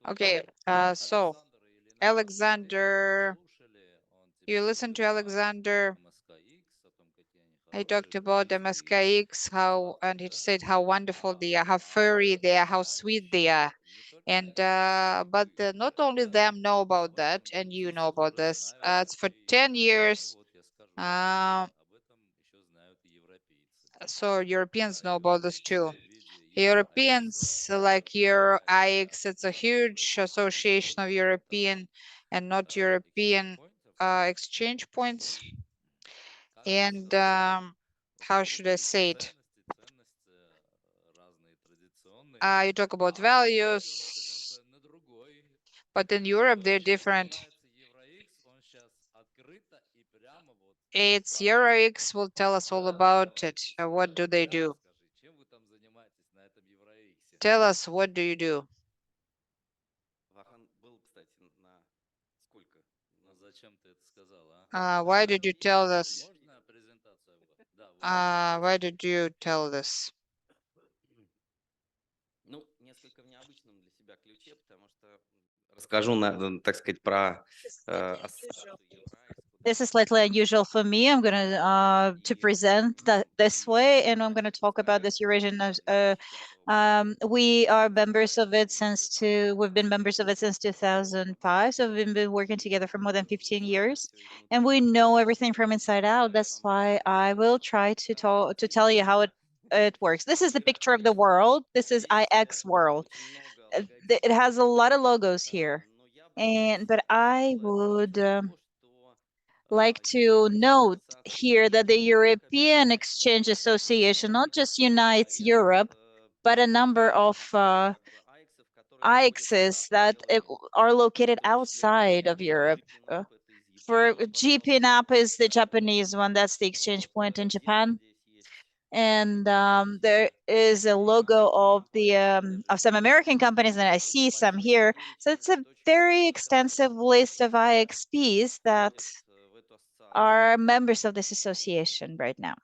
Okay, so Alexander, you listen to Alexander. I talked about MSK-IX, how, and he said how wonderful they are, how furry they are, how sweet they are. And but not only them know about that, and you know about this. It's for 10 years. Uh, so Europeans know about this too. Europeans like your IX, it's a huge association of European and not European exchange points. And how should I say it? You talk about values, but in Europe they're different. It's EuroX will tell us all about it. What do they do? Tell us, what do you do? Why did you tell us? Why did you tell this? Расскажу, так сказать, про ассоциацию This is slightly unusual for me. I'm going to present that this way, and I'm going to talk about this Eurasian. We are members of it we've been members of it since 2005. So we've been working together for more than 15 years, and we know everything from inside out. That's why I will try to tell you how it works. This is the picture of the world. This is IX world. It has a lot of logos here, but I would like to note here that the European Exchange Association not just unites Europe, but a number of IXs that are located outside of Europe. For GP Napa is the Japanese one, that's the exchange point in Japan. And there is a logo of the of some American companies, and I see some here. So it's a very extensive list of IXPs that are members of this association right now.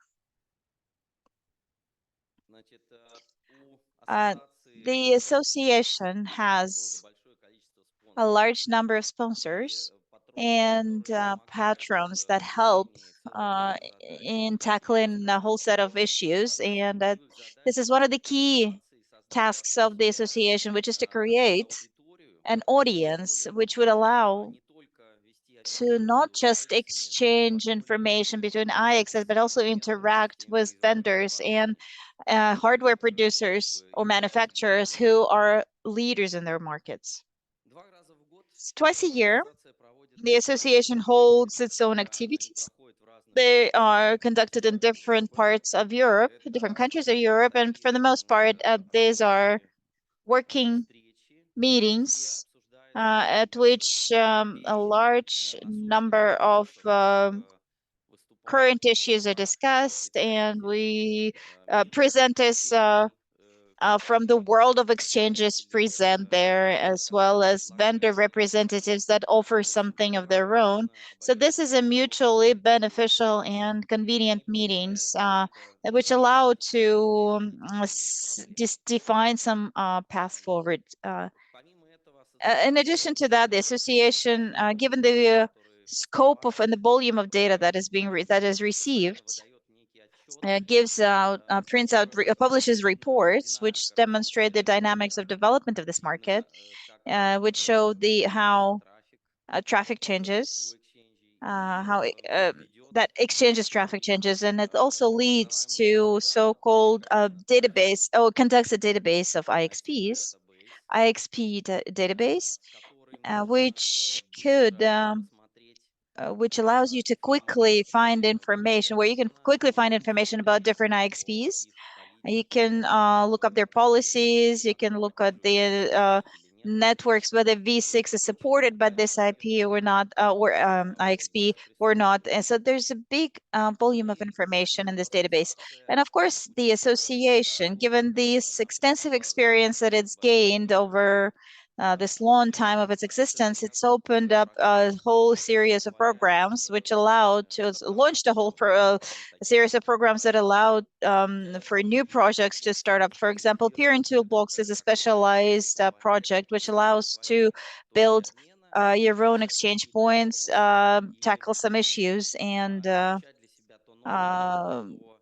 The association has a large number of sponsors and patrons that help in tackling a whole set of issues. And this is one of the key tasks of the association, which is to create an audience which would allow to not just exchange information between IXs, but also interact with vendors and hardware producers or manufacturers who are leaders in their markets. Twice a year, the association holds its own activities. They are conducted in different parts of Europe, different countries of Europe, and for the most part, these are working meetings at which a large number of current issues are discussed, and we presenters from the world of exchanges present there, as well as vendor representatives that offer something of their own. So this is a mutually beneficial and convenient meetings which allow to define some path forward. In addition to that, the association, given the scope of and the volume of data that is received, prints out, publishes reports which demonstrate the dynamics of development of this market, which show how traffic changes, how that exchanges traffic changes, and it also leads to so-called database, conducts a database of IXPs, IXP database, which allows you to quickly find information, where you can quickly find information about different IXPs. You can look up their policies. You can look at the networks, whether V6 is supported by this IP or not, or IXP or not. And so there's a big volume of information in this database. And of course, the association, given this extensive experience that it's gained over this long time of its existence, it's opened up a whole series of programs which allowed to launched a whole a series of programs that allowed for new projects to start up. For example, Peer in Toolbox is a specialized project which allows to build your own exchange points, tackle some issues, and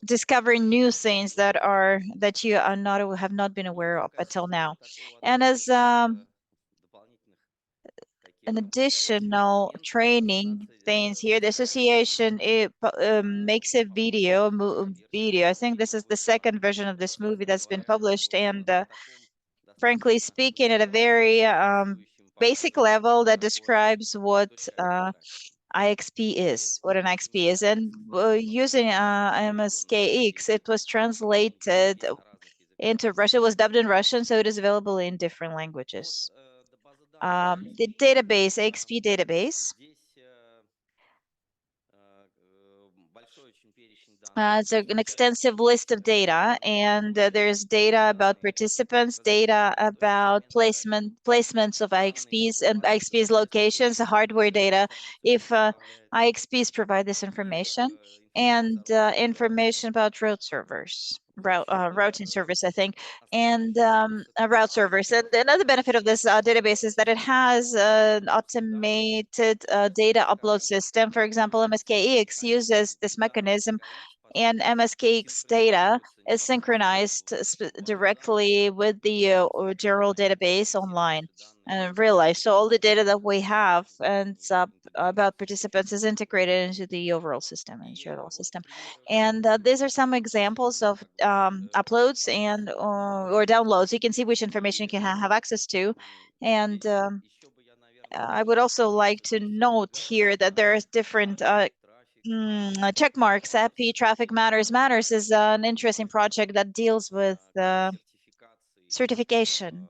discovering new things that you are not have not been aware of until now. And as an additional training things here, the association makes a video. I think this is the second version of this movie that's been published, and frankly speaking, at a very basic level, that describes what IXP is, what an IXP is. And using MSK-IX, it was translated into Russian, it was dubbed in Russian, so it is available in different languages. The database, IXP database, it's an extensive list of data, and there's data about participants, data about placements of IXPs and IXPs locations, hardware data, if IXPs provide this information, and information about routing servers, I think, and route servers. And another benefit of this database is that it has an automated data upload system. For example, MSK-IX uses this mechanism, and MSK-IX data is synchronized directly with the general database online in real life. So all the data that we have and about participants is integrated into the overall system and general system. And these are some examples of uploads and or downloads. You can see which information you can have access to. And I would also like to note here that there are different check marks. API Traffic Matters. Matters is an interesting project that deals with certification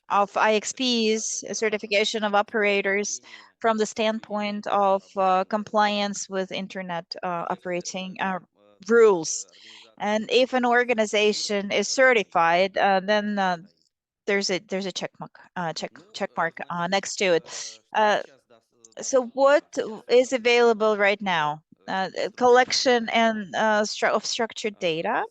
of IXPs, certification of operators from the standpoint of compliance with internet operating rules. And if an organization is certified, then there's a check mark next to it. So what is available right now? Collection and of structured data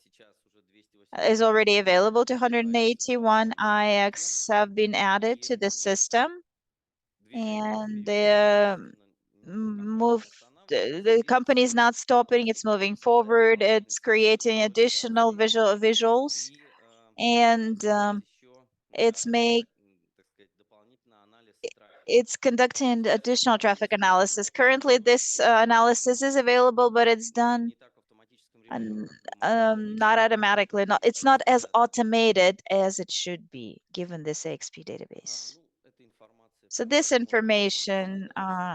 is already available. 281 IX have been added to the system, and the company is not stopping, it's moving forward, it's creating additional visuals, and it's conducting additional traffic analysis. Currently, this analysis is available, but it's done not automatically. It's not as automated as it should be, given this AXP database. So this information,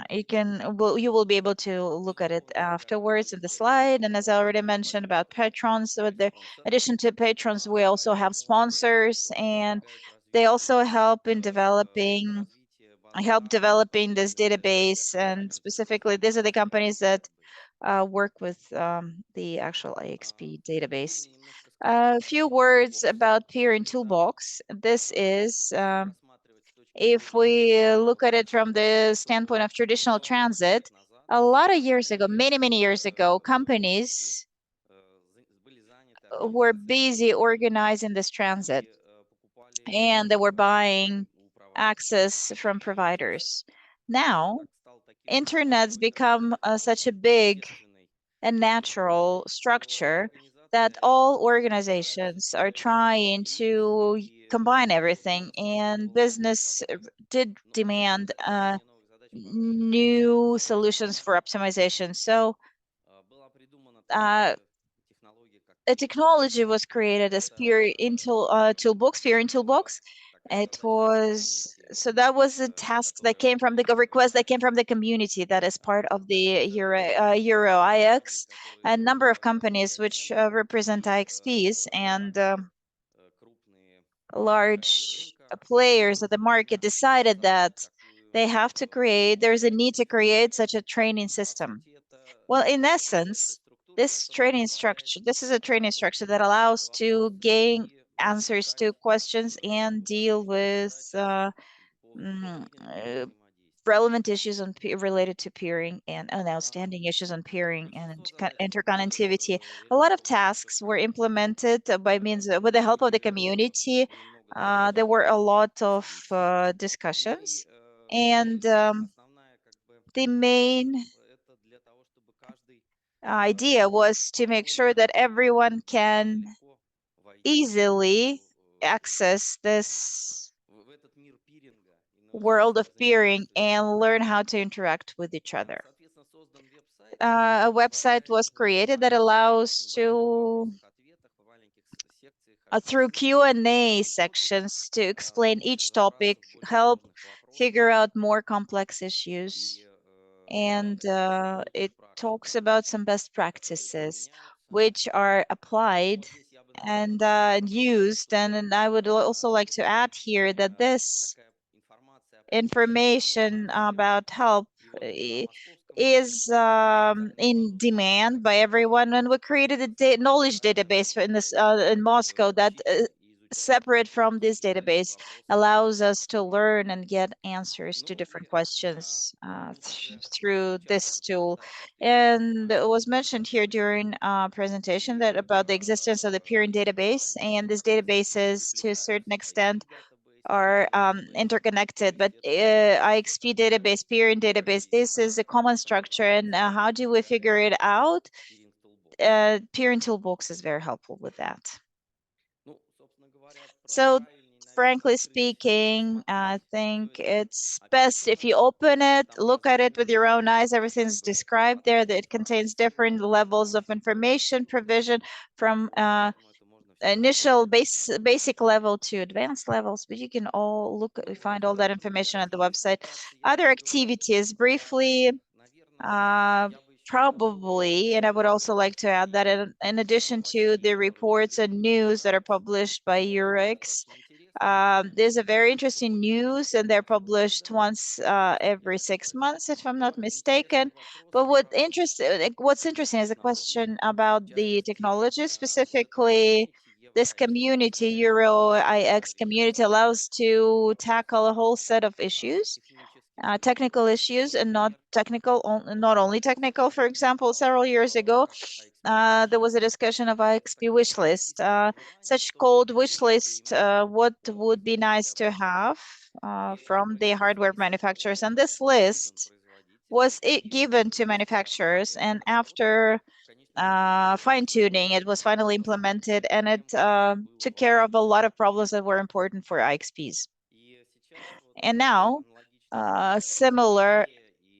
you will be able to look at it afterwards in the slide. And as I already mentioned about patrons, with the addition to patrons, we also have sponsors, and they also help in developing this database. And specifically, these are the companies that work with the actual IXP database. A few words about Peer in Toolbox. This is if we look at it from the standpoint of traditional transit, a lot of years ago, many years ago, companies were busy organizing this transit, and they were buying access from providers. Now, internet's become such a big and natural structure that all organizations are trying to combine everything, and business did demand new solutions for optimization. So a technology was created as Peer in Toolbox. It was that was a task that came from the request that came from the community that is part of the Euro IX. A number of companies which represent IXPs and large players of the market decided that there's a need to create such a training system. Well, in essence, this is a training structure that allows to gain answers to questions and deal with mm, uh, relevant issues on related to peering and outstanding issues on peering and interconnectivity. A lot of tasks were implemented by means with the help of the community. There were a lot of discussions, and the main idea was to make sure that everyone can easily access this world of peering and learn how to interact with each other. A website was created that allows to through Q&A sections to explain each topic, help figure out more complex issues, and it talks about some best practices which are applied and used. And I would also like to add here that this information about help is in demand by everyone, and we created a knowledge database in this in Moscow that separate from this database allows us to learn and get answers to different questions through this tool. And it was mentioned here during presentation that about the existence of the peering database, and this database is to a certain extent are interconnected, but IXP database, peering database, this is a common structure. And how do we figure it out? Peering toolbox is very helpful with that. So frankly speaking, I think it's best if you open it, look at it with your own eyes. Everything's described there, that it contains different levels of information provision from initial basic level to advanced levels, but you can all find all that information at the website. Other activities, briefly, probably, and I would also like to add that in addition to the reports and news that are published by EURIX, there's a very interesting news, and they're published once every 6 months, if I'm not mistaken. But what's interesting is a question about the technology, specifically this community, Euro IX community, allows to tackle a whole set of issues, technical issues, and not only technical. For example, several years ago, there was a discussion of IXP wish list, such called wish list, what would be nice to have from the hardware manufacturers. And this list was given to manufacturers, and after fine-tuning, it was finally implemented, and it took care of a lot of problems that were important for IXPs. And now, a similar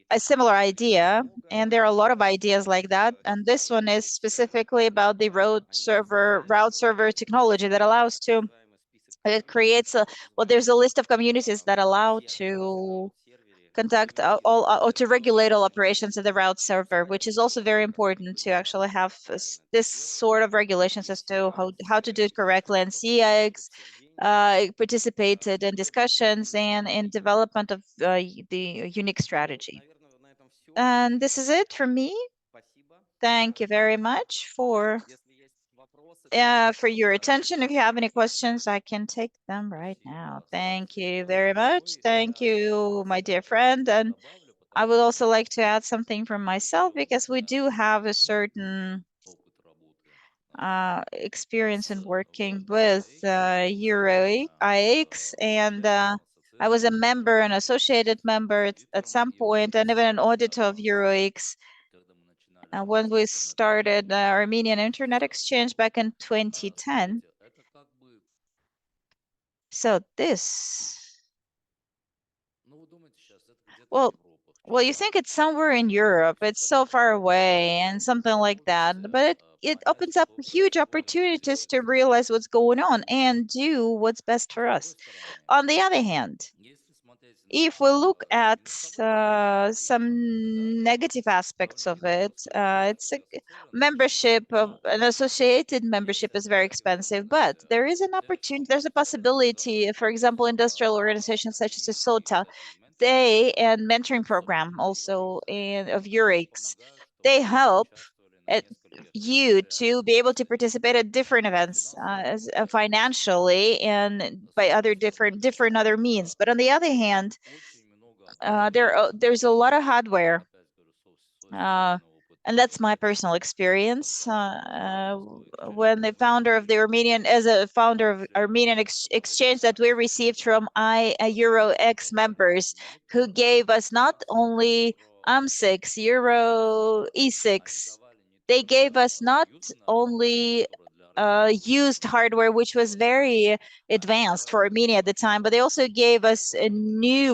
idea, and there are a lot of ideas like that, and this one is specifically about the route server technology that allows to, it creates there's a list of communities that allow to conduct all or to regulate all operations of the route server, which is also very important to actually have this sort of regulations as to how to do it correctly. And CIX participated in discussions and in development of the unique strategy. And this is it for me. Thank you very much for your attention. If you have any questions, I can take them right now. Thank you very much. Thank you, my dear friend. And I would also like to add something from myself, because we do have a certain experience in working with Euro IX, and I was a member, an associated member at some point, and even an auditor of Euro IX when we started Armenian Internet Exchange back in 2010. So this, well, you think it's somewhere in Europe, it's so far away and something like that, but it opens up huge opportunities to realize what's going on and do what's best for us. On the other hand, if we look at some negative aspects of it, it's a membership of an associated membership is very expensive, but there is an opportunity, there's a possibility. For example, industrial organizations such as SOTA, they and mentoring program also of EURIX, they help you to be able to participate at different events, financially and by different other means. But on the other hand, there's a lot of hardware, uh, and that's my personal experience. When the founder of the Armenian, as a founder of Armenian exchange, that we received from Euro X members, who gave us not only M6, Euro E6, they gave us not only used hardware, which was very advanced for Armenia at the time, but they also gave us a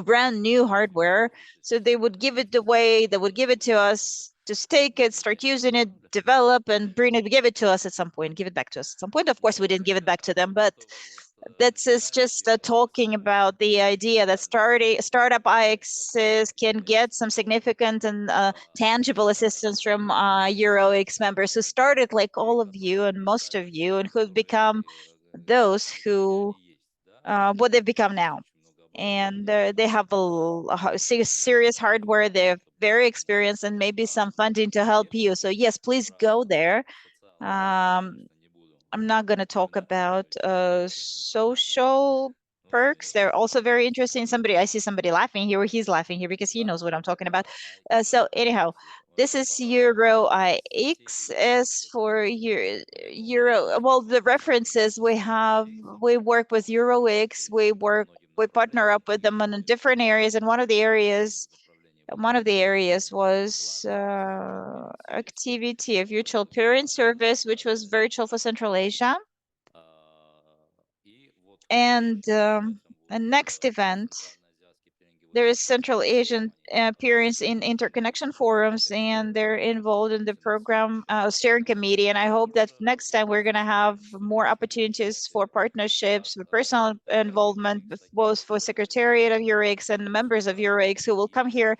brand new hardware. So they would give it away, they would give it to us, just take it, start using it, develop, and give it to us at some point, give it back to us at some point. Of course, we didn't give it back to them, but that's just talking about the idea that startup IXs can get some significant and tangible assistance from EuroX members who started like all of you and most of you, and who've become those who what they've become now. And they have serious hardware. They're very experienced, and maybe some funding to help you. So yes, please go there. I'm not going to talk about social perks. They're also very interesting. I see somebody laughing here. He's laughing here because he knows what I'm talking about. So anyhow, this is Euro IX. As for Euro, well, the references we work with Euro X. We partner up with them in different areas, and one of the areas was activity of virtual peering service, which was virtual for Central Asia. And the next event, there is Central Asian peers in interconnection forums, and they're involved in the program steering committee. And I hope that next time we're going to have more opportunities for partnerships, for personal involvement, both for Secretariat of EURIX and the members of EURIX who will come here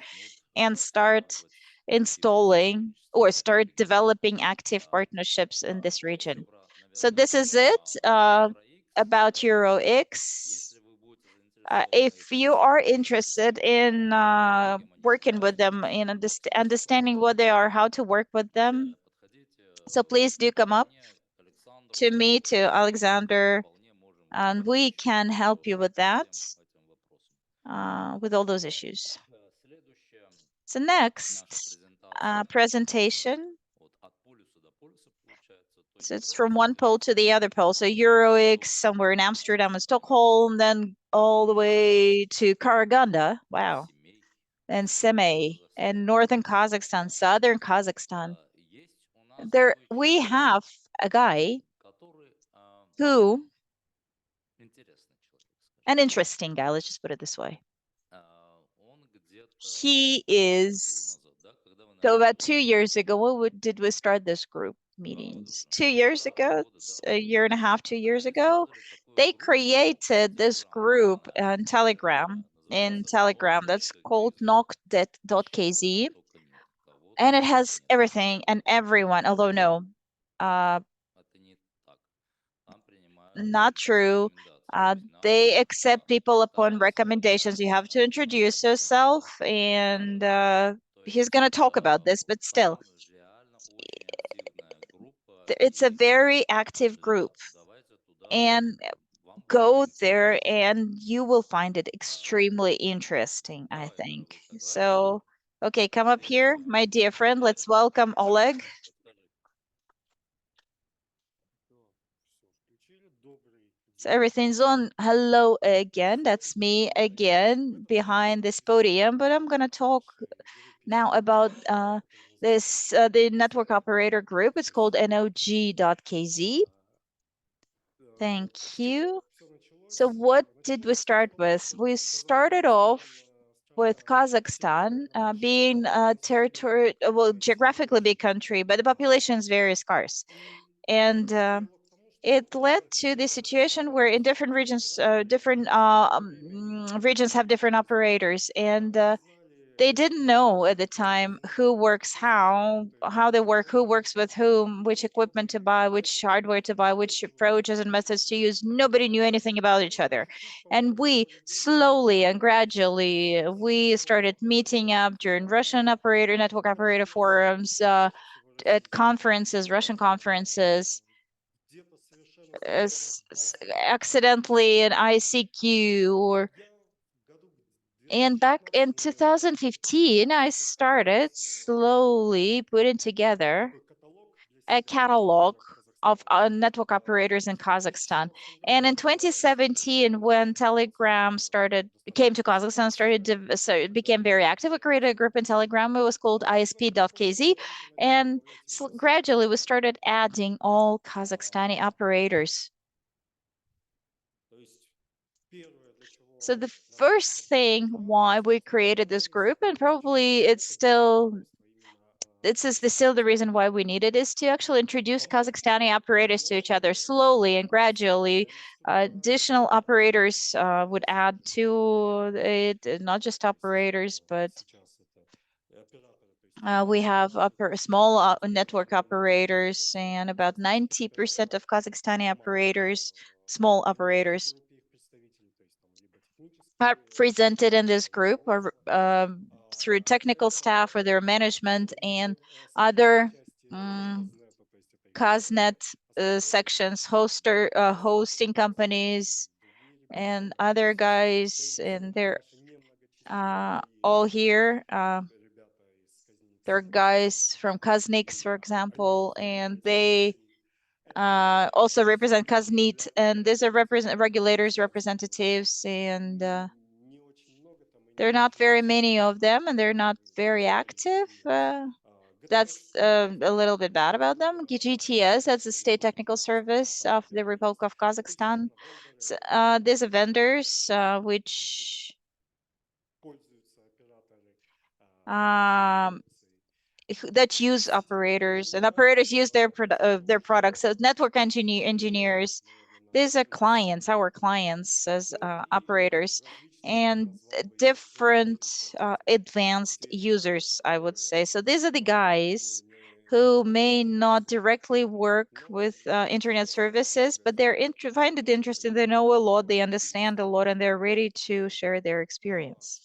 and start installing or start developing active partnerships in this region. So this is it about EuroX. If you are interested in working with them, in understanding what they are, how to work with them, so please do come up to me, to Alexander, and we can help you with that, with all those issues. So next presentation. So it's from one pole to the other pole. So EuroX somewhere in Amsterdam and Stockholm, then all the way to Karaganda. Wow. And Semey and northern Kazakhstan, southern Kazakhstan. There we have a guy who, an interesting guy, let's just put it this way. He is, so about 2 years ago, did we start this group meetings? 2 years ago, a year and a half, 2 years ago, they created this group on Telegram, that's called NOG.KZ. And it has everything and everyone, although no, not true. They accept people upon recommendations. You have to introduce yourself, and he's going to talk about this, but still, it's a very active group. And go there and you will find it extremely interesting, I think. So, okay, come up here, my dear friend. Let's welcome Oleg. So everything's on. Hello again. That's me again behind this podium, but I'm going to talk now about the network operator group. It's called NOG.KZ. Thank you. So what did we start with? We started off with Kazakhstan being a territory, well, geographically big country, but the population is very scarce. And it led to the situation where in different regions, regions have different operators, and they didn't know at the time who works how they work, who works with whom, which equipment to buy, which hardware to buy, which approaches and methods to use. Nobody knew anything about each other. And we slowly and gradually, we started meeting up during Russian network operator forums, at conferences, Russian conferences, accidentally an ICQ or. And back in 2015, I started slowly putting together a catalog of network operators in Kazakhstan. And in 2017, when Telegram came to Kazakhstan, so it became very active. We created a group in Telegram. It was called ISP.KZ. And gradually we started adding all Kazakhstani operators. So the first thing why we created this group, and probably this is still the reason why we need it, is to actually introduce Kazakhstani operators to each other slowly and gradually. Additional operators would add to it, not just operators, but we have small network operators, and about 90% of Kazakhstani operators, small operators, are presented in this group or through technical staff or their management and other KazNet sections, hosting companies and other guys, and they're all here. There are guys from KazNix, for example, and they also represent KazNit, and these are regulators, representatives, and there are not very many of them, and they're not very active. That's a little bit bad about them. GTS, that's the State Technical Service of the Republic of Kazakhstan. So, these are vendors which that use operators, and operators use their products. So network engineers, these are clients, our clients as operators, and different advanced users, I would say. So these are the guys who may not directly work with internet services, but they're find it interesting. They know a lot, they understand a lot, and they're ready to share their experience.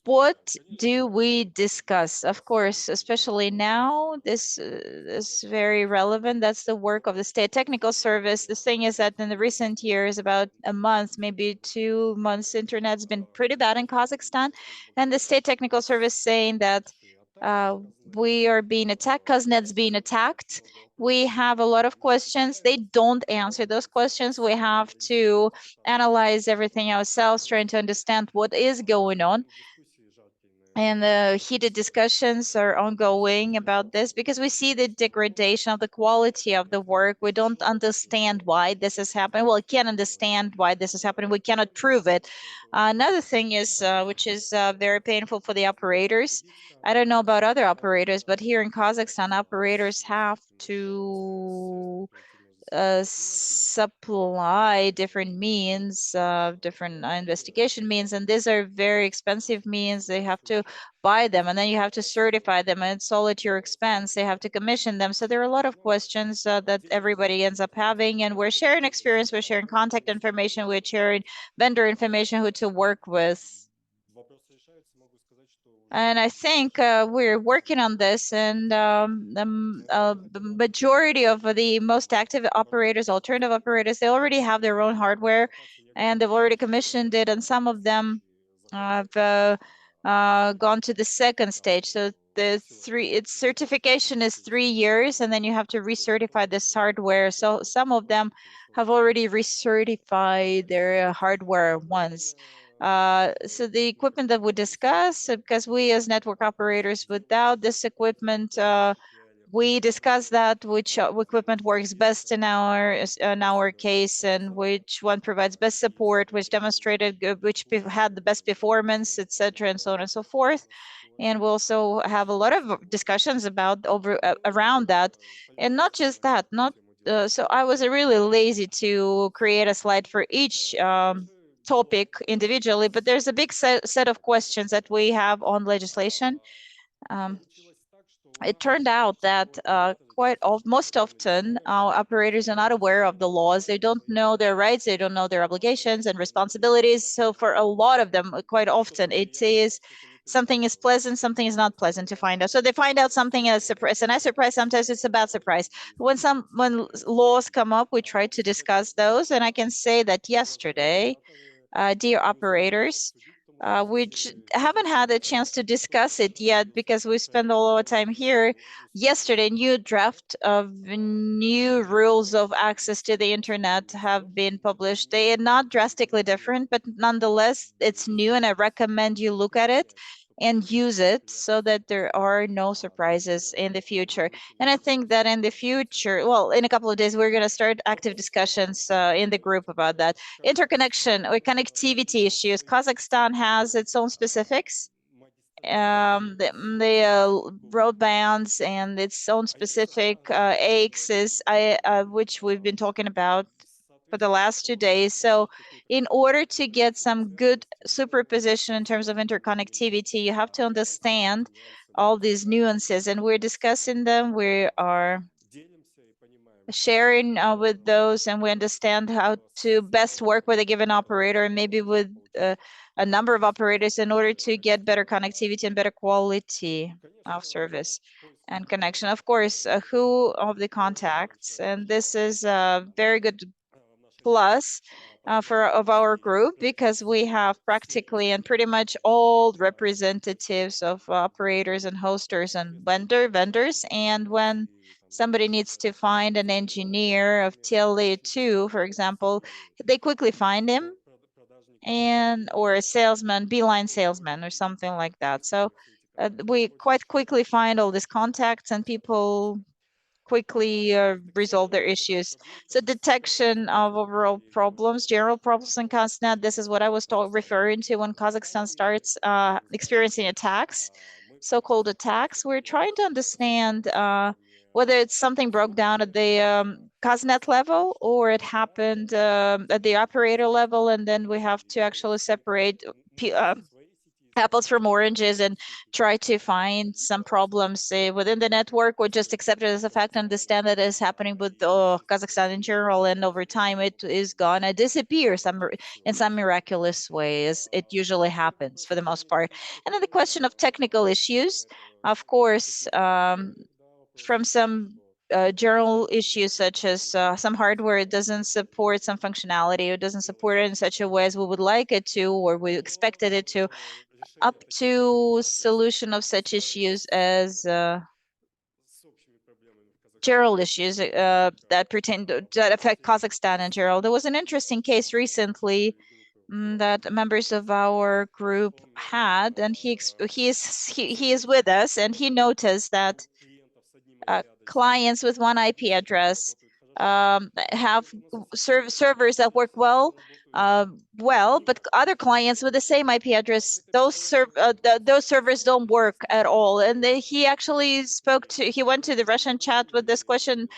What do we discuss? Of course, especially now, this is very relevant. That's the work of the State Technical Service. The thing is that in the recent years, about a month, maybe 2 months, internet's been pretty bad in Kazakhstan. And the State Technical Service saying that we are being attacked, KazNet's being attacked. We have a lot of questions. They don't answer those questions. We have to analyze everything ourselves, trying to understand what is going on. And the heated discussions are ongoing about this because we see the degradation of the quality of the work. We don't understand why this is happening. Well, we can't understand why this is happening. We cannot prove it. Another thing is, which is very painful for the operators. I don't know about other operators, but here in Kazakhstan, operators have to supply different means, different investigation means, and these are very expensive means. They have to buy them, and then you have to certify them, and it's all at your expense. They have to commission them. So there are a lot of questions that everybody ends up having, and we're sharing experience, we're sharing contact information, we're sharing vendor information, who to work with. And I think we're working on this, and the majority of the most active operators, alternative operators, they already have their own hardware, and they've already commissioned it, and some of them have gone to the second stage. So its certification is 3 years, and then you have to recertify this hardware. So some of them have already recertified their hardware once. So the equipment that we discuss, because we as network operators, without this equipment, we discuss that which equipment works best in our case, and which one provides best support, which demonstrated which had the best performance, etc., and so on and so forth. And we also have a lot of discussions about around that, and not just that. Not so I was really lazy to create a slide for each topic individually, but there's a big set of questions that we have on legislation. It turned out that most often our operators are not aware of the laws. They don't know their rights, they don't know their obligations and responsibilities. So for a lot of them, quite often, it is something is pleasant, something is not pleasant to find out. So they find out something as surprise, and as surprise, sometimes it's a bad surprise. When laws come up, we try to discuss those, and I can say that yesterday, dear operators, haven't had a chance to discuss it yet because we spend all our time here. Yesterday, new draft of new rules of access to the internet have been published. They are not drastically different, but nonetheless, it's new, and I recommend you look at it and use it so that there are no surprises in the future. And I think that in the future, well, in a couple of days, we're going to start active discussions in the group about that. Interconnection or connectivity issues. Kazakhstan has its own specifics. The broadbands and its own specific AXs, which we've been talking about for the last 2 days. So in order to get some good superposition in terms of interconnectivity, you have to understand all these nuances, and we're discussing them. We are sharing with those, and we understand how to best work with a given operator and maybe with a number of operators in order to get better connectivity and better quality of service and connection. Of course, who of the contacts, and this is a very good plus of our group, because we have practically and pretty much all representatives of operators and hosters and vendors. And when somebody needs to find an engineer of TLA2, for example, they quickly find him, and or a salesman, beeline salesman or something like that. So we quite quickly find all these contacts, and people quickly resolve their issues. So detection of overall problems, general problems in Kazakhstan. This is what I was referring to when Kazakhstan starts experiencing attacks, so-called attacks. We're trying to understand whether it's something broke down at the Kaznet level or it happened at the operator level, and then we have to actually separate apples from oranges and try to find some problems within the network, or just accept it as a fact, understand that it's happening with Kazakhstan in general, and over time it is gonna disappear in some miraculous ways. It usually happens for the most part. And then the question of technical issues, of course, from some general issues such as some hardware doesn't support some functionality, or doesn't support it in such a way as we would like it to, or we expected it to, up to solution of such issues as general issues that affect Kazakhstan in general. There was an interesting case recently that members of our group had, and he is with us, and he noticed that clients with one IP address have servers that work well, but other clients with the same IP address, those servers don't work at all. And he actually he went to the Russian chat with this question.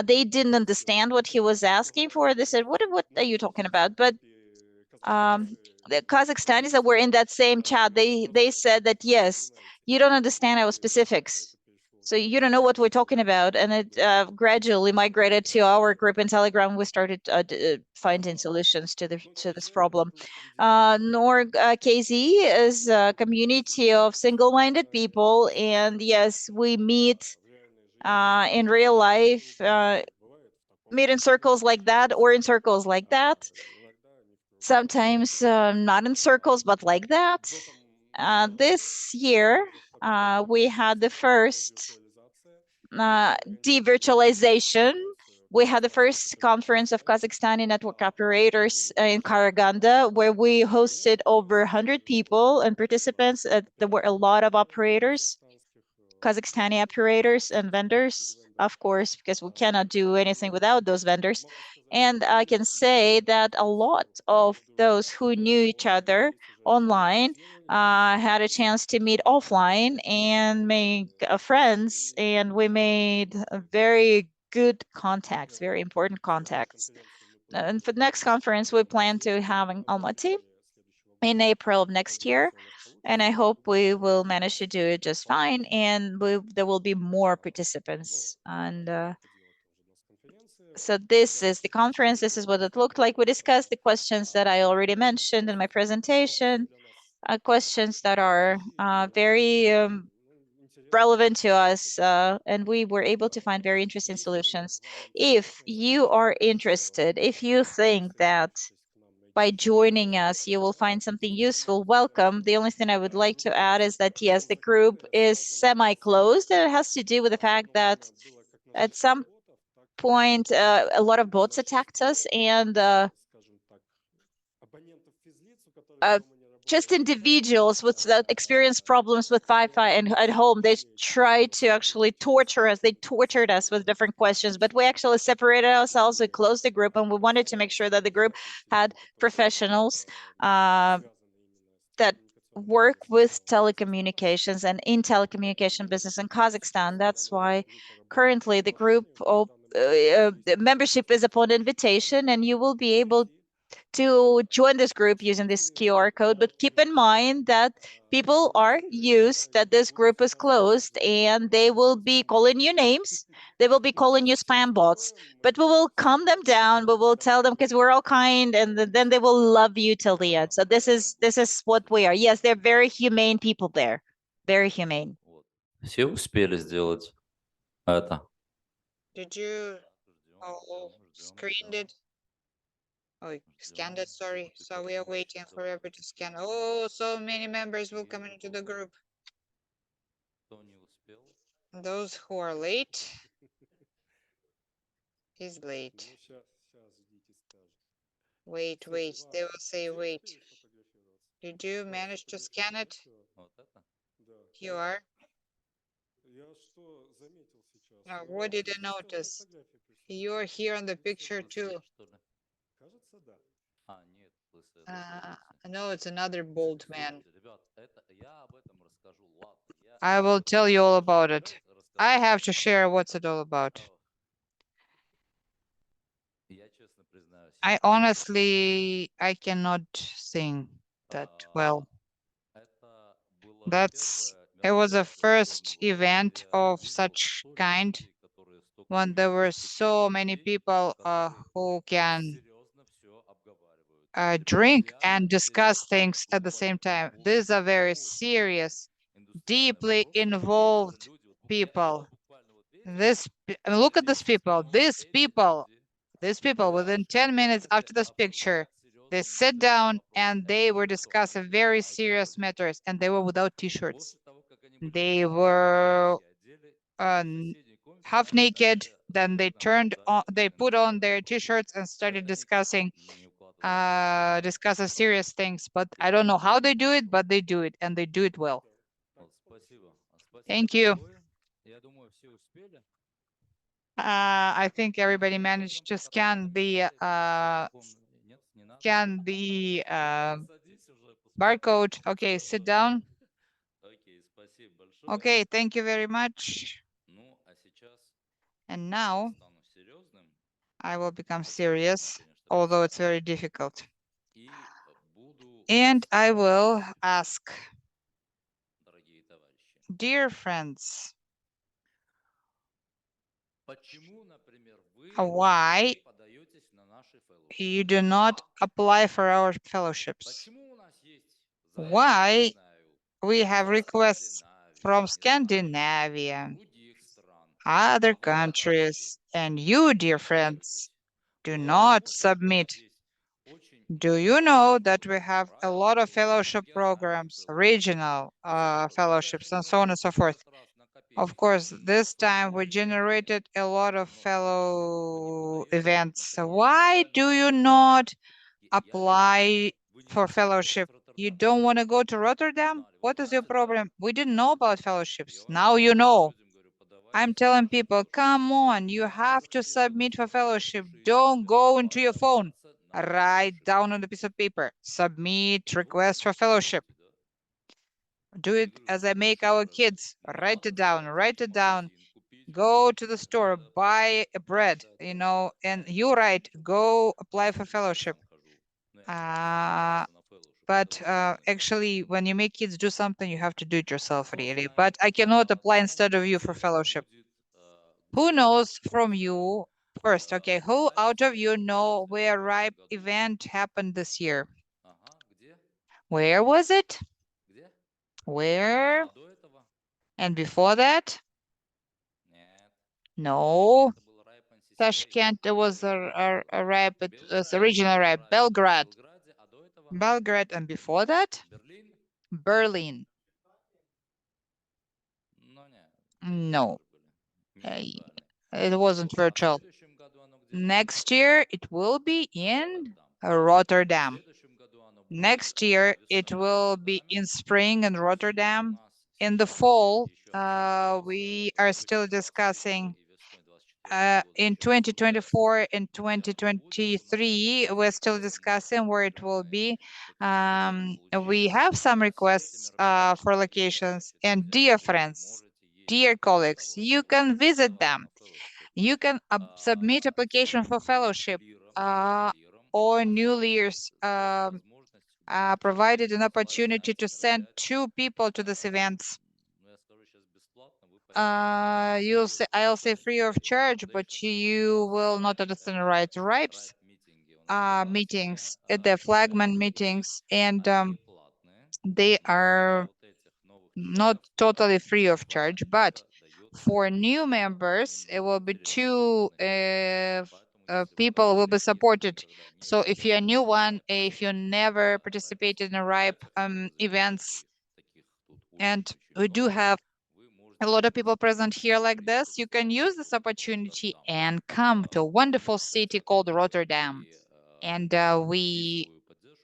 They didn't understand what he was asking for. They said, "What are you talking about?" But the Kazakhstanis that were in that same chat, they said that, yes, you don't understand our specifics, so you don't know what we're talking about. And it gradually migrated to our group in Telegram. We started finding solutions to this problem. NOG.KZ is a community of single-minded people, and yes, we meet in real life, meet in circles like that or in circles like that. Sometimes not in circles, but like that. This year, we had the first de-virtualization. We had the first conference of Kazakhstani network operators in Karaganda, where we hosted over 100 people and participants. There were a lot of operators, Kazakhstani operators and vendors, of course, because we cannot do anything without those vendors. And I can say that a lot of those who knew each other online had a chance to meet offline and make friends, and we made very good contacts, very important contacts. And for the next conference, we plan to have in Almaty in April of next year, and I hope we will manage to do it just fine, and there will be more participants. And so this is the conference. This is what it looked like. We discussed the questions that I already mentioned in my presentation. questions that are very relevant to us, and we were able to find very interesting solutions. If you are interested, if you think that by joining us you will find something useful, welcome. The only thing I would like to add is that yes, the group is semi-closed, and it has to do with the fact that at some point a lot of bots attacked us, and uh, just individuals with experienced problems with Wi-Fi and at home, they tried to actually torture us. They tortured us with different questions, but we actually separated ourselves. We closed the group, and we wanted to make sure that the group had professionals that work with telecommunications and in telecommunication business in Kazakhstan. That's why currently the group the membership is upon invitation, and you will be able to join this group using this QR code. But keep in mind that people are used that this group is closed, and they will be calling you names. They will be calling you spam bots, but we will calm them down. We will tell them, because we're all kind, and then they will love you till the end. So this is what we are. Yes, they're very humane people there, very humane. Все успели сделать это? Did you screened it? Oh, scanned it, sorry. So we are waiting for everybody to scan. Oh, so many members will come into the group. Кто не успел? Those who are late, he's late. Wait, they will say wait. Did you manage to scan it? Вот это? You are? What did I notice? You're here on the picture too. Что ли? Нет, лысая разумеется. No, it's another bald man. Ребят, это я об этом расскажу. Ладно, я I will tell you all about it. расскажу. I have to share what's it all about. Я честно признаюсь. I honestly, I cannot sing that well. Это было It was a first первое event мероприятие, of где я such увидел kind людей, которые столько when there were серьезных so many людей, people которые who can серьезно все обговаривают. drink Реально and discuss серьезно things at the same time. думают, These are very очень serious, индустриальные deeply вопросы. Эти же involved люди, вот people. буквально вот видите, Look at these через 10 people. минут These эти people, люди within 10 minutes after this picture, they sit down and they were discussing very serious matters, and they were without t-shirts. They were half naked. Then they they put on their t-shirts and started discussing serious things. But I don't know how they do it, but they do it, and they do it well. Спасибо. Thank you. Большое. Я думаю, все успели. I think everybody managed to scan the Нет, не надо. Садись уже, посмотри. barcode. Okay, sit down. Окей, спасибо большое. Okay, thank you very much. Ну, а сейчас And now стану серьезным I will become serious, although it's very difficult. и буду And I will спрашивать, ask, дорогие товарищи, dear friends, почему, например, вы why не подаетесь на наши фэллоушипы? you do not apply for our fellowships? Почему у нас есть Why заявки, не знаю, we have со requests from Скандинавии, Scandinavia, других стран, other а вы, товарищи, countries, and you, dear не friends, подаетесь? do Вы not знаете, что у нас submit. есть очень Do you know that we have a lot of fellowship programs, regional fellowships, and so on and so forth? Of course, this time we generated a lot of fellow events. So why do you not apply for fellowship? You don't want to go to Rotterdam? What is your problem? We didn't know about fellowships. Now you know. I'm telling people, come on, you have to submit for fellowship. Don't go into your phone. Write down on a piece of paper. Submit request for fellowship. Do it as I make our kids. Write it down. Write it down. Go to the store, buy a bread, and you write, go apply for fellowship. But actually, when you make kids do something, you have to do it yourself, really. But I cannot apply instead of you for fellowship. Who knows from you first? Okay, who out of you know where RIPE event happened this year? Where was it? Where? А до этого? And before that? Нет. No. Это был райпансий Tashkent, it was a rap, it was Белград, original rap. Belgrade. Белграде, а до этого Belgrade, and before that? Берлин? Berlin. Но нет, No, выборы были не виртуальные. it wasn't А в virtual. следующем году оно где будет? Next year, it will be in Роттердам. В Rotterdam. следующем году оно будет Next year, it весной в will be Роттердаме. in spring in Осенью у Rotterdam. нас In the сейчас fall, еще общаются we are still весной 23 discussing. и весной 24 года In еще не определяется, 2024 and где оно будет. 2023, we're still discussing where it will be. We We have some requests for locations. And dear friends, dear colleagues, you can visit them. You can submit application for fellowship or new leaders provided an opportunity to send 2 people to this event. I'll say free of charge, but you will not understand right. RIPES meetings, the flagman meetings, and they are not totally free of charge, but for new members, it will be 2 people will be supported. So if you're a new one, if you never participated in RIPE events, and we do have a lot of people present here like this, you can use this opportunity and come to a wonderful city called Rotterdam. And we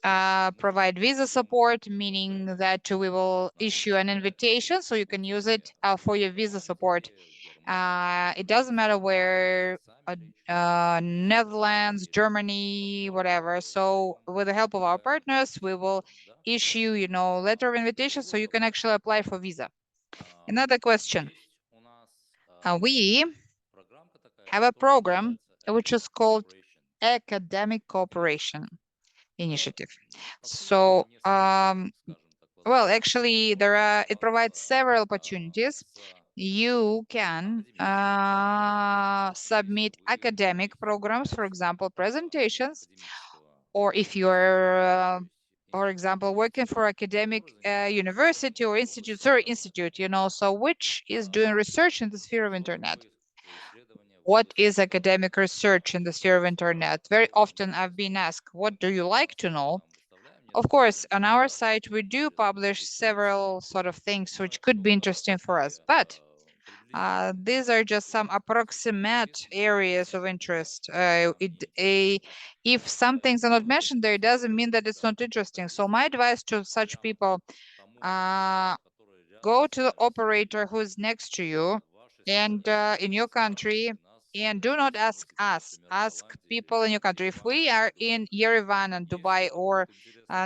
provide visa support, meaning that we will issue an invitation so you can use it for your visa support. It doesn't matter where, Netherlands, Germany, whatever. So with the help of our partners, we will issue, letter of invitation so you can actually apply for visa. Another question. We have a program which is called Academic Cooperation Initiative. So, well, actually, it provides several opportunities. You can submit academic programs, for example, presentations, or if you're, for example, working for academic university or institute, so which is doing research in the sphere of internet. What is academic research in the sphere of internet? Very often I've been asked, what do you like to know? Of course, on our site, we do publish several sort of things which could be interesting for us, but these are just some approximate areas of interest. If some things are not mentioned there, it doesn't mean that it's not interesting. So my advice to such people, go to the operator who is next to you and in your country, and do not ask us, ask people in your country. If we are in Yerevan and Dubai or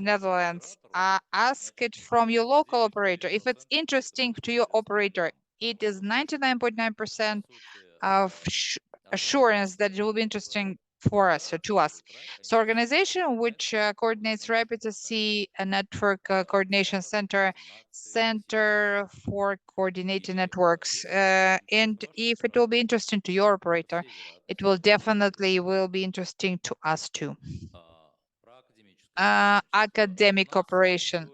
Netherlands, ask it from your local operator. If it's interesting to your operator, it is 99.9% of assurance that it will be interesting for us or to us. So organization which coordinates Rapid Sea Network Coordination Center for Coordinated Networks. And if it will be interesting to your operator, it will definitely will be interesting to us too. Academic cooperation.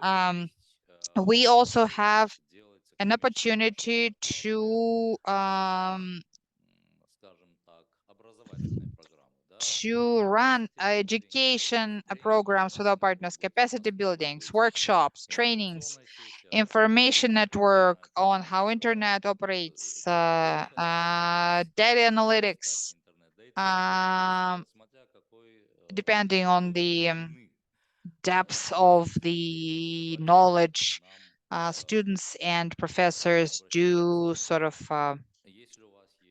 We also have an opportunity to run education programs with our partners, capacity buildings, workshops, trainings, information network on how internet operates, data analytics, depending on the depth of the knowledge students and professors do sort of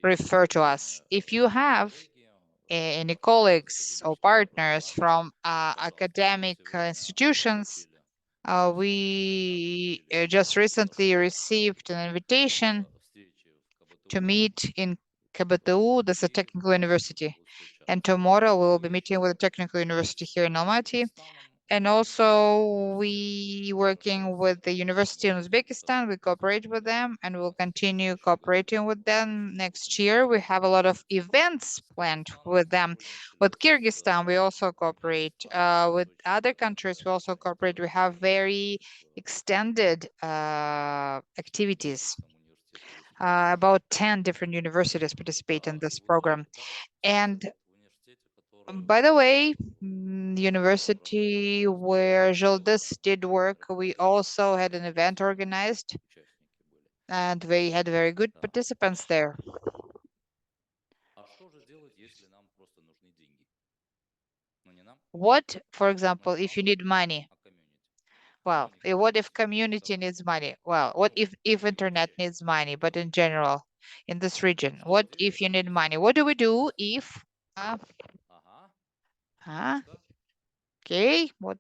refer to us. If you have any colleagues or partners from academic institutions, we just recently received an invitation to meet in KBTU, that's a technical university. And tomorrow we will be meeting with a technical university here in Almaty. And also we working with the University in Uzbekistan. We cooperate with them and we'll continue cooperating with them next year. We have a lot of events planned with them. With Kyrgyzstan, we also cooperate. With other countries, we also cooperate. We have very extended activities. About 10 different universities participate in this program. And by the way, university where Zholdis did work, we also had an event organized, and we had very good participants there. What, for example, if you need money? Well, what if community needs money? Well, what if internet needs money, but in general, in this region, what if you need money? What do we do if, huh? Okay, what?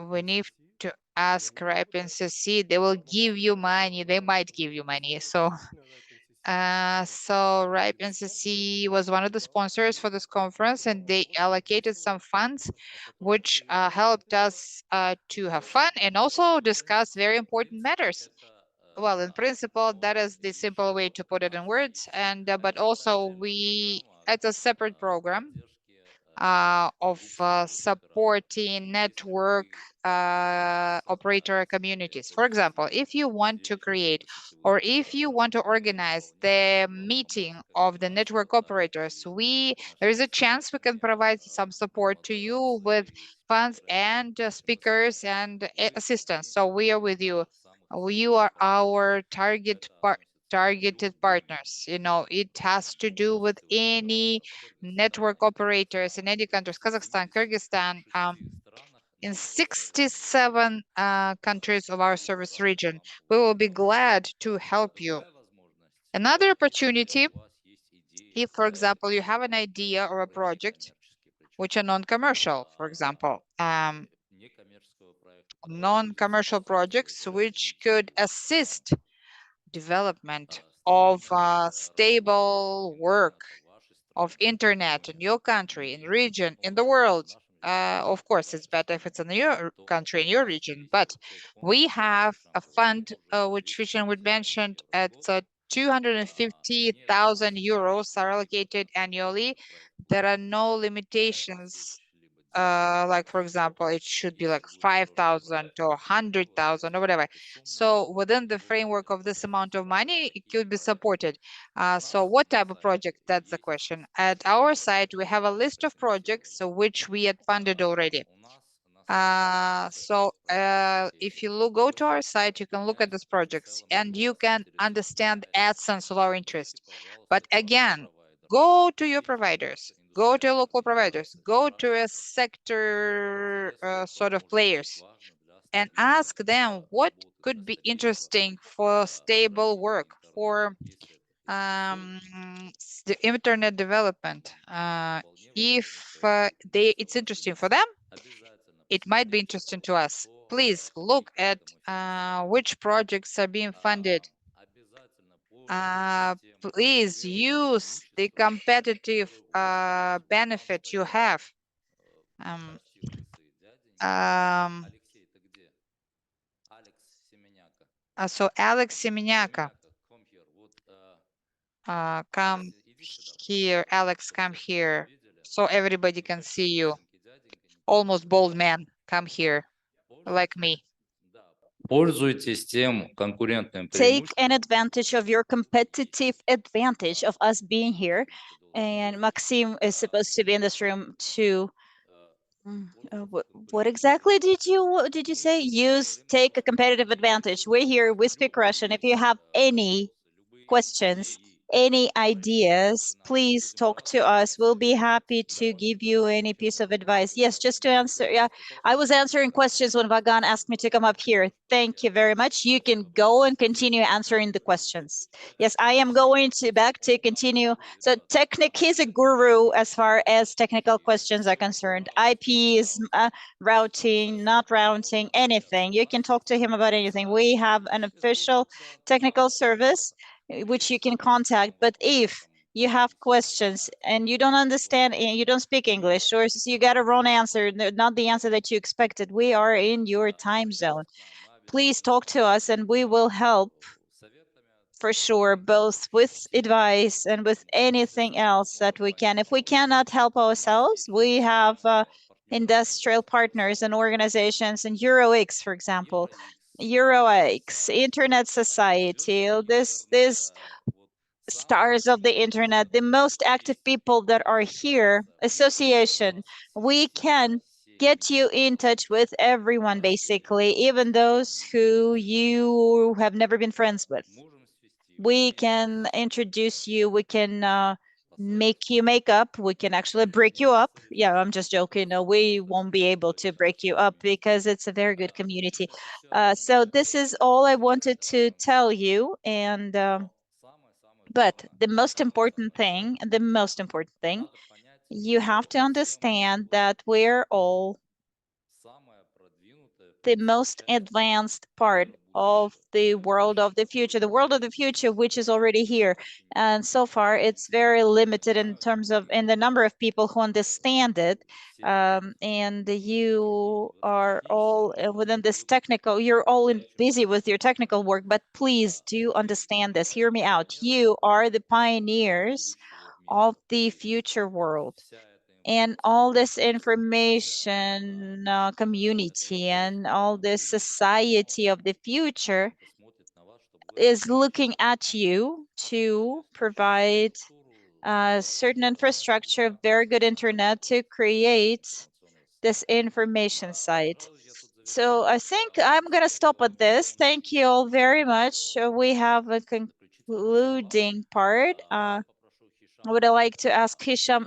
We need to ask RIPE NCC. They will give you money. They might give you money. So RIPE NCC was one of the sponsors for this conference, and they allocated some funds, which helped us to have fun and also discuss very important matters. Well, in principle, that is the simple way to put it in words. And but also it's a separate program of supporting network operator communities. For example, if you want to create or if you want to organize the meeting of the network operators, there is a chance we can provide some support to you with funds and speakers and assistance. So we are with you. You are our targeted partners. You know, it has to do with any network operators in any countries, Kazakhstan, Kyrgyzstan, in 67 countries of our service region. We will be glad to help you. Another opportunity, if, for example, you have an idea or a project which are non-commercial, for example, non-commercial projects which could assist development of stable work of internet in your country, in region, in the world. Of course, it's better if it's in your country, in your region. But we have a fund, which Vision would mentioned, at 250,000 euros are allocated annually. There are no limitations. Like, for example, it should be like 5,000 or 100,000 or whatever. So within the framework of this amount of money, it could be supported. So what type of project? That's the question. At our site, we have a list of projects which we had funded already. If you go to our site, you can look at these projects and you can understand the essence of our interest. But again, go to your providers, go to local providers, go to a sector sort of players and ask them what could be interesting for stable work, for the internet development. If it's interesting for them, it might be interesting to us. Please look at which projects are being funded. Please use the competitive benefit you have. Um, um, so Alex Semeniaka, come here. Alex, come here, so everybody can see you. Almost bald man, come here, like me. Пользуйтесь тем конкурентным Take преимуществом. an advantage of your competitive advantage of us being here. And Maxim is supposed to be in this room too. What exactly did you say? Take a competitive advantage. We're here. We speak Russian. If you have any questions, any ideas, please talk to us. We'll be happy to give you any piece of advice. Yes, just to answer, yeah, I was answering questions when Vagan asked me to come up here. Thank you very much. You can go and continue answering the questions. Yes, I am going to back to continue. So Technic, he's a guru as far as technical questions are concerned. IPs, routing, not routing, anything. You can talk to him about anything. We have an official technical service which you can contact. But if you have questions and you don't understand and you don't speak English, or you got a wrong answer, not the answer that you expected, we are in your time zone. Please talk to us and we will help for sure, both with advice and with anything else that we can. If we cannot help ourselves, we have industrial partners and organizations, and EuroX, for example, EuroX, Internet Society, this stars of the internet, the most active people that are here, association, we can get you in touch with everyone, basically, even those who you have never been friends with. We can introduce you, we can make you make up, we can actually break you up. Yeah, I'm just joking. No, we won't be able to break you up because it's a very good community. So this is all I wanted to tell you. And but the most important thing, you have to understand that we're all the most advanced part of the world of the future, which is already here. And so far, it's very limited in terms of in the number of people who understand it. And you are all within this technical, you're all busy with your technical work, but please do understand this. Hear me out. You are the pioneers of the future world, and all this information community and all this society of the future is looking at you to provide certain infrastructure, very good internet to create this information site. So I think I'm going to stop at this. Thank you all very much. We have a concluding part. I would like to ask Hisham